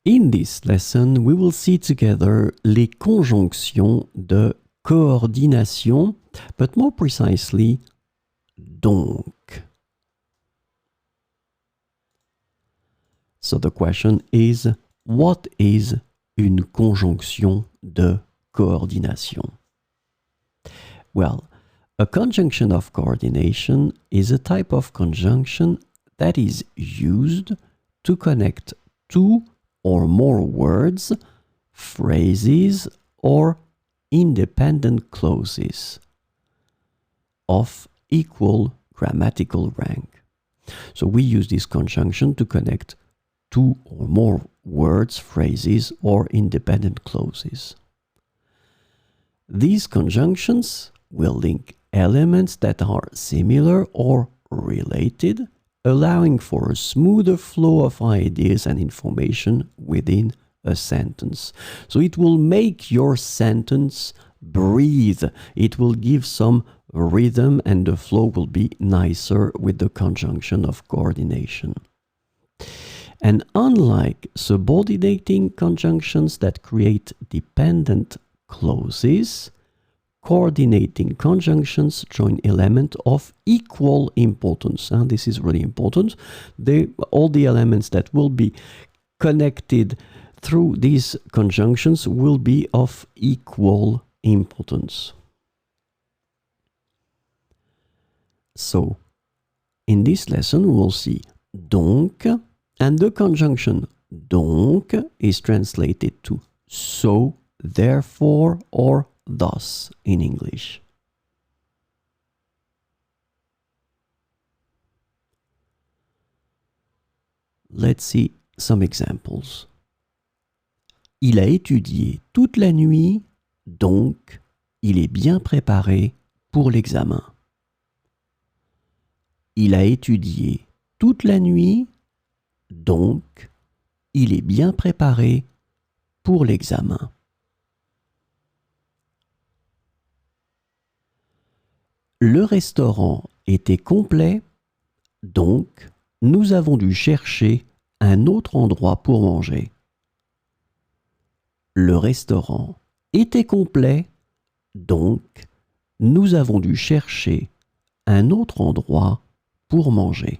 In this lesson, we will see together les conjonctions de coordination, but more precisely, donc. So the question is, what is une conjonction de coordination? Well, a conjunction of coordination is a type of conjunction that is used to connect two or more words, phrases, or independent clauses of equal grammatical rank. So we use this conjunction to connect two or more words, phrases, or independent clauses. These conjunctions will link elements that are similar or related, allowing for a smoother flow of ideas and information within a sentence. So it will make your sentence breathe. It will give some rhythm and the flow will be nicer with the conjunction of coordination. And unlike subordinating conjunctions that create dependent clauses, coordinating conjunctions join elements of equal importance. And this is really important. All the elements that will be connected through these conjunctions will be of equal importance. So, in this lesson, we will see donc, and the conjunction donc is translated to so, therefore, or thus in English. Let's see some examples. Il a étudié toute la nuit, donc il est bien préparé pour l'examen. Il a étudié toute la nuit, donc il est bien préparé pour l'examen. Le restaurant était complet, donc nous avons dû chercher un autre endroit pour manger. Le restaurant était complet, donc nous avons dû chercher un autre endroit pour manger.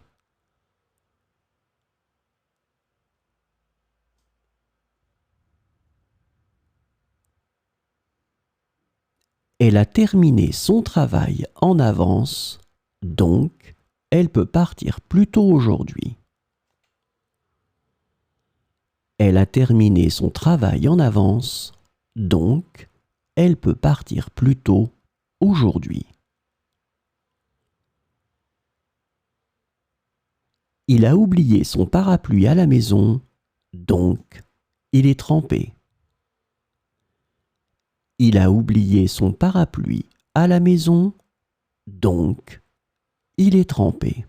Elle a terminé son travail en avance, donc elle peut partir plus tôt aujourd'hui. Elle a terminé son travail en avance, donc elle peut partir plus tôt aujourd'hui. Il a oublié son parapluie à la maison, donc il est trempé. Il a oublié son parapluie à la maison, donc il est trempé.